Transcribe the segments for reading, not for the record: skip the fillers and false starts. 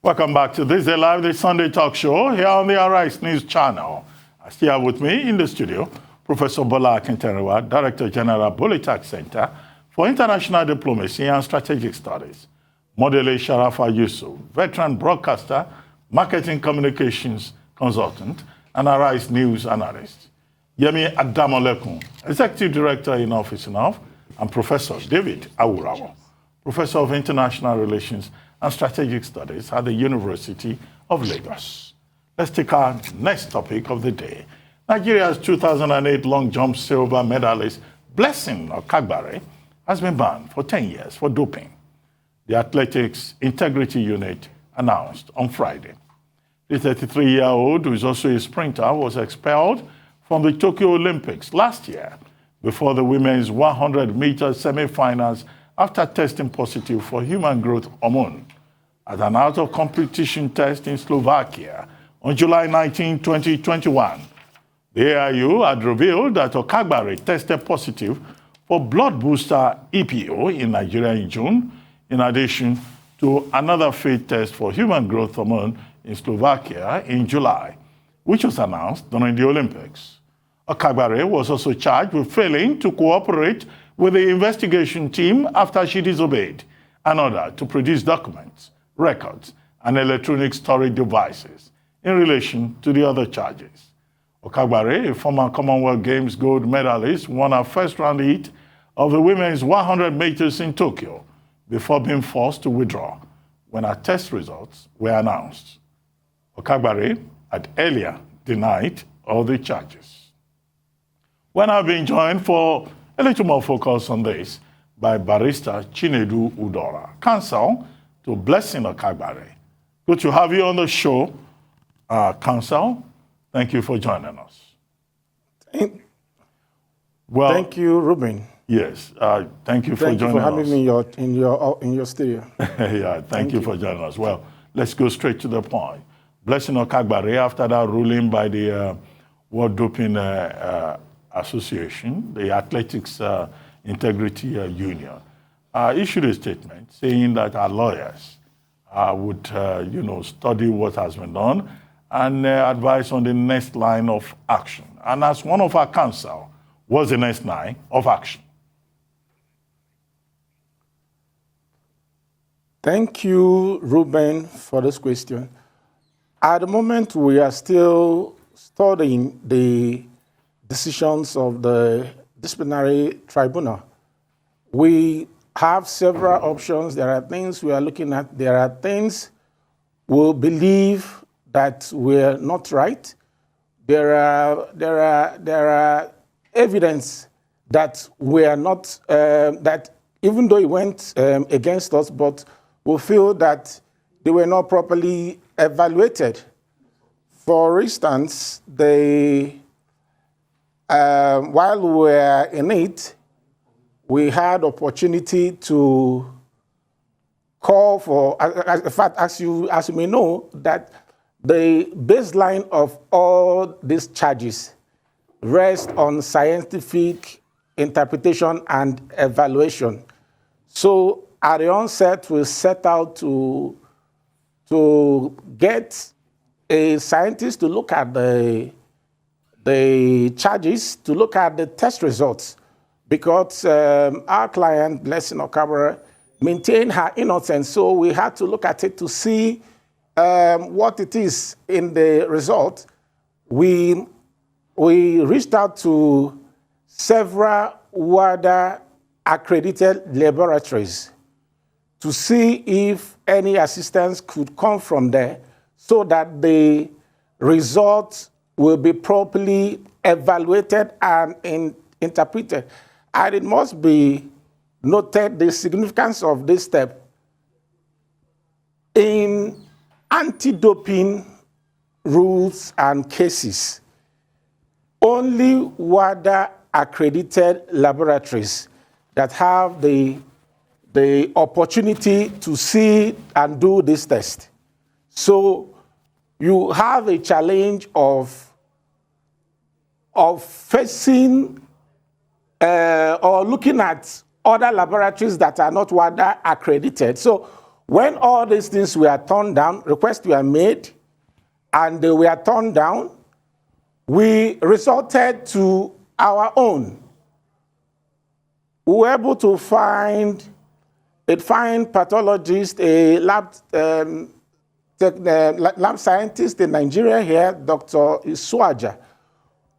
Welcome back to This Day Live, the Sunday talk show here on the Arise News channel. I still have with me in the studio Professor Bola Akinterewa, Director General, Bolitac Center for International Diplomacy and Strategic Studies. Modele Sharafa Yusuf, veteran broadcaster, marketing communications consultant, and Arise News analyst. Yemi Adamolekun, Executive Director in Office enough, and Professor David Awurawo, Professor of International Relations and Strategic Studies at the University of Lagos. Let's take our next topic of the day. Nigeria's 2008 long jump silver medalist Blessing Okagbare has been banned for 10 years for doping. The Athletics Integrity Unit announced on Friday. The 33-year-old, who is also a sprinter, was expelled from the Tokyo Olympics last year before the women's 100-meter semi-finals after testing positive for human growth hormone at an out-of-competition test in Slovakia on July 19, 2021. The AIU had revealed that Okagbare tested positive for blood booster EPO in Nigeria in June, in addition to another failed test for human growth hormone in Slovakia in July, which was announced during the Olympics. Okagbare was also charged with failing to cooperate with the investigation team after she disobeyed an order to produce documents, records, and electronic storage devices in relation to the other charges. Okagbare, a former Commonwealth Games gold medalist, won her first round heat of the women's 100 meters in Tokyo before being forced to withdraw when her test results were announced. Okagbare had earlier denied all the charges. We're now being joined for a little more focus on this by barrister Chinedu Udora, counsel to Blessing Okagbare. Good to have you on the show, counsel. Thank you for joining us. Thank you, Ruben. Yes, thank you for joining us. Thank you for having me in your studio. Yeah, thank you for joining us. Well, let's go straight to the point. Blessing Okagbare, after that ruling by the World Doping Association, the Athletics Integrity Union, issued a statement saying that our lawyers would, study what has been done and advise on the next line of action. And as one of our counsel, what's the next line of action? Thank you, Ruben, for this question. At the moment, we are still studying the decisions of the disciplinary tribunal. We have several options. There are things we are looking at. There are things we believe that we're not right. There are evidence that we are not, that even though it went against us, but we feel that they were not properly evaluated. For instance, while we were in it, we had opportunity to call for, in fact, as you may know, that the baseline of all these charges rests on scientific interpretation and evaluation. So at the onset, we set out to get a scientist to look at the charges, to look at the test results, because our client, Blessing Okagbare, maintained her innocence. So we had to look at it to see what it is in the result. We reached out to several WADA accredited laboratories to see if any assistance could come from there so that the results will be properly evaluated and interpreted. And it must be noted the significance of this step. In anti-doping rules and cases, only WADA accredited laboratories that have the opportunity to see and do this test. So you have a challenge of facing or looking at other laboratories that are not WADA accredited. So When all these things were turned down, requests were made, and they were turned down, we resorted to our own. We were able to find a fine pathologist, a lab scientist in Nigeria here, Dr. Iswaja,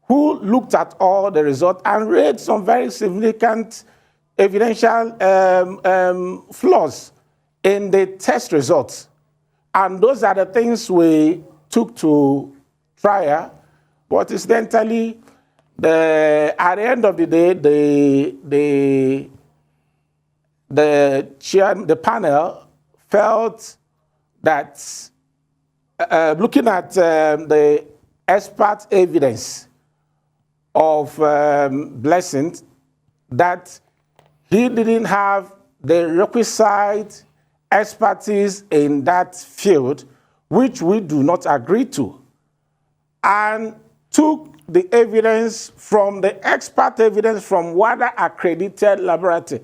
who looked at all the results and raised some very significant evidential flaws in the test results. And those are the things we took to trial. But incidentally, at the end of the day, the panel felt that looking at the expert evidence of Blessing, that he didn't have the requisite expertise in that field, which we do not agree to, and took the evidence from the expert evidence from WADA accredited laboratory.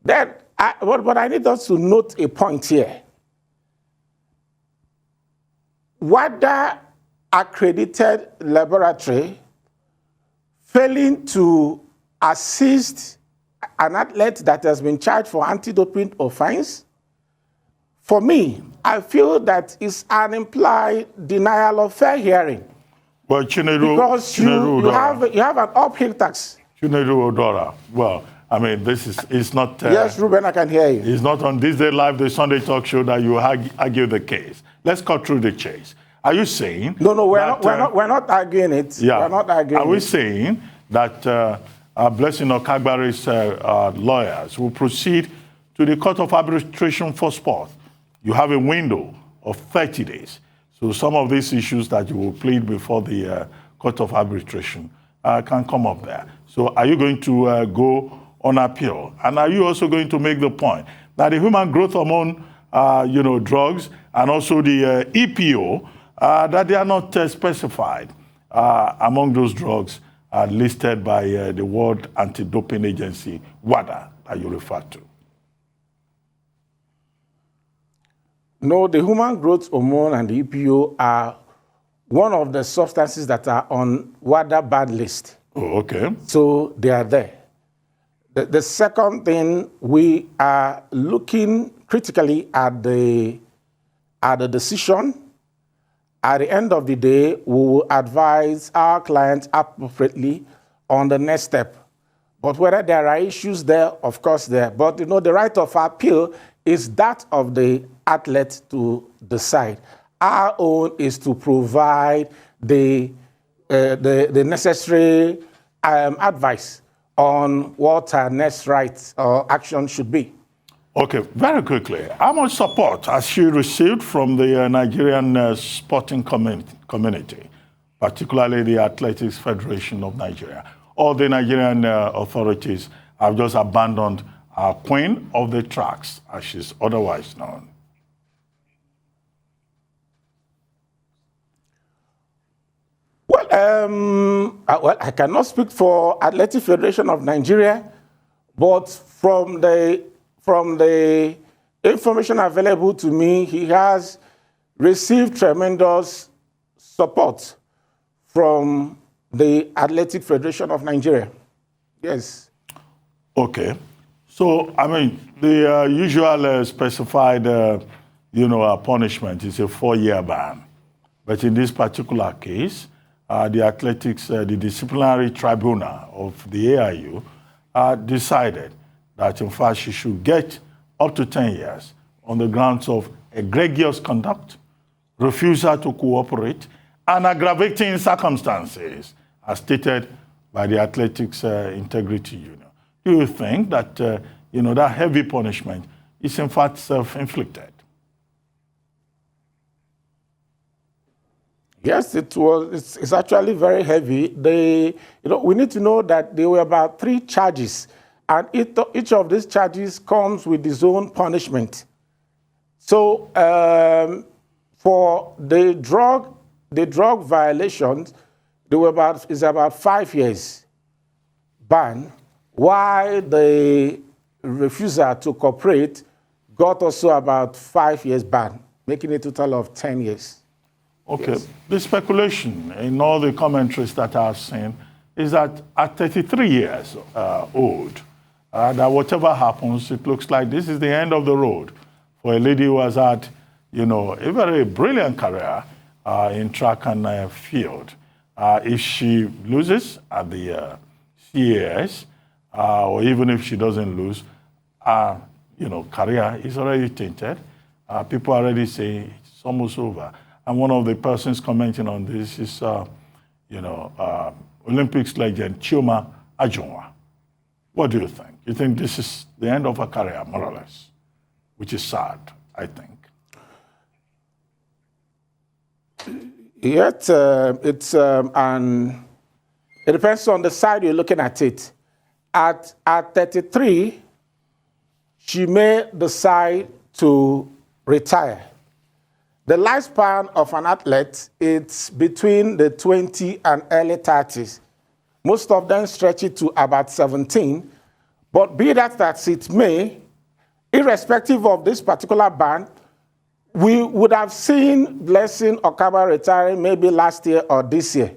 But I need us to note a point here. WADA accredited laboratory failing to assist an athlete that has been charged for anti-doping offense, for me, I feel that it's an implied denial of fair hearing. Well, Chinedu, because you have an uphill tax. Chinedu Udora, well, I mean, it's not... yes, Ruben, I can hear you. It's not on This Day Live, the Sunday talk show, that you argue the case. Let's cut through the chase. Are you saying... No, we're not arguing it. Yeah. We're not arguing Are we saying that Blessing Okagbare's lawyers will proceed to the Court of Arbitration for Sport? You have a window of 30 days. So some of these issues that you will plead before the Court of Arbitration can come up there. So are you going to go on appeal? And are you also going to make the point that the human growth hormone, drugs, and also the EPO, that they are not specified among those drugs listed by the World Anti-Doping Agency, WADA, that you refer to? No, the human growth hormone and the EPO are one of the substances that are on WADA banned list. Oh, okay. So they are there. The second thing, we are looking critically at the decision. At the end of the day, we will advise our clients appropriately on the next step. But whether there are issues there, of course there. But the right of appeal is that of the athlete to decide. Our own is to provide the necessary advice on what our next right or action should be. Okay, very quickly, how much support has she received from the Nigerian sporting community, particularly the Athletics Federation of Nigeria? All the Nigerian authorities have just abandoned our queen of the tracks, as she's otherwise known. Well, I cannot speak for Athletic Federation of Nigeria, but from the information available to me, he has received tremendous support from the Athletic Federation of Nigeria. Yes. Okay. So, I mean, the usual specified, punishment is a 4-year ban. But in this particular case, the athletics, the disciplinary tribunal of the AIU decided that, in fact, she should get up to 10 years on the grounds of egregious conduct, refusal to cooperate, and aggravating circumstances, as stated by the Athletics Integrity Union. Do you think that, that heavy punishment is, in fact, self-inflicted? Yes, it's actually very heavy. We need to know that there were about 3 charges, and each of these charges comes with its own punishment. So for the drug violations, is about 5 years ban, while the refusal to cooperate got also about 5 years ban, making a total of 10 years. Okay. Yes. The speculation in all the commentaries that I've seen is that at 33 years old, that whatever happens, it looks like this is the end of the road for a lady who has had, you know, a very brilliant career in track and field. If she loses at the CAS, or even if she doesn't lose, you know, career is already tainted. People already say it's almost over. And one of the persons commenting on this is, you know, Olympics legend Chioma Ajunwa. What do you think? You think this is the end of her career, more or less? Which is sad, I think. Yet, it depends on the side you're looking at it. At 33, she may decide to retire. The lifespan of an athlete, it's between the 20 and early 30s. Most of them stretch it to about 17. But be that as it may, irrespective of this particular ban, we would have seen Blessing Okagbare retiring maybe last year or this year.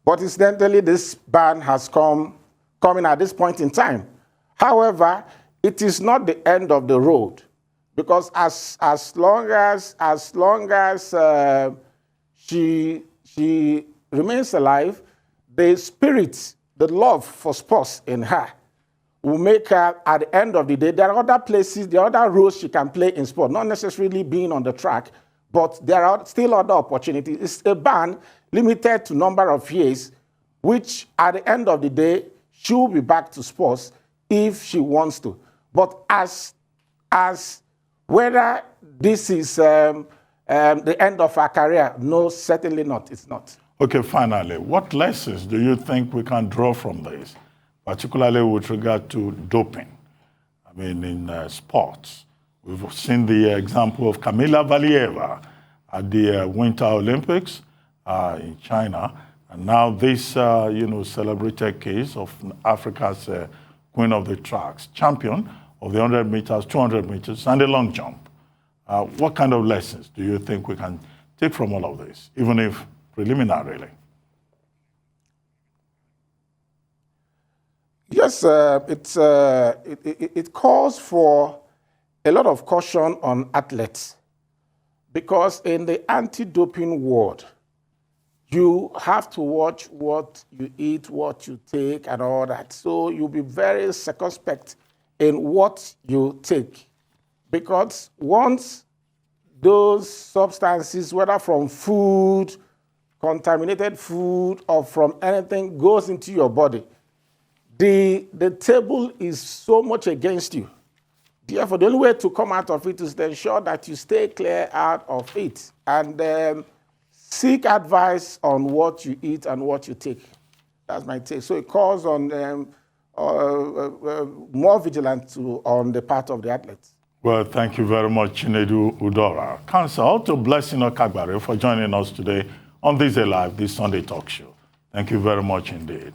But incidentally, this ban has coming at this point in time. However, it is not the end of the road, because as long as she remains alive, the spirit, the love for sports in her will make her, at the end of the day, there are other places, there are other roles she can play in sport, not necessarily being on the track, but there are still other opportunities. It's a ban limited to number of years, which at the end of the day, she will be back to sports if she wants to. But as whether this is the end of her career, no, certainly not. It's not. Okay, finally, what lessons do you think we can draw from this, particularly with regard to doping? I mean, in sports, we've seen the example of Kamila Valieva at the Winter Olympics in China, and now this, you know, celebrated case of Africa's queen of the tracks, champion of the 100 meters, 200 meters, and the long jump. What kind of lessons do you think we can take from all of this, even if preliminarily? Yes, it calls for a lot of caution on athletes, because in the anti-doping world, you have to watch what you eat, what you take, and all that. So you'll be very circumspect in what you take, because once those substances, whether from food, contaminated food, or from anything, goes into your body, the table is so much against you. Therefore, the only way to come out of it is to ensure that you stay clear out of it, and seek advice on what you eat and what you take. That's my take. So it calls on more vigilance on the part of the athletes. Well, thank you very much, Chinedu Udora. Counsel to Blessing Okagbare for joining us today on This Day Live, this Sunday talk show. Thank you very much indeed.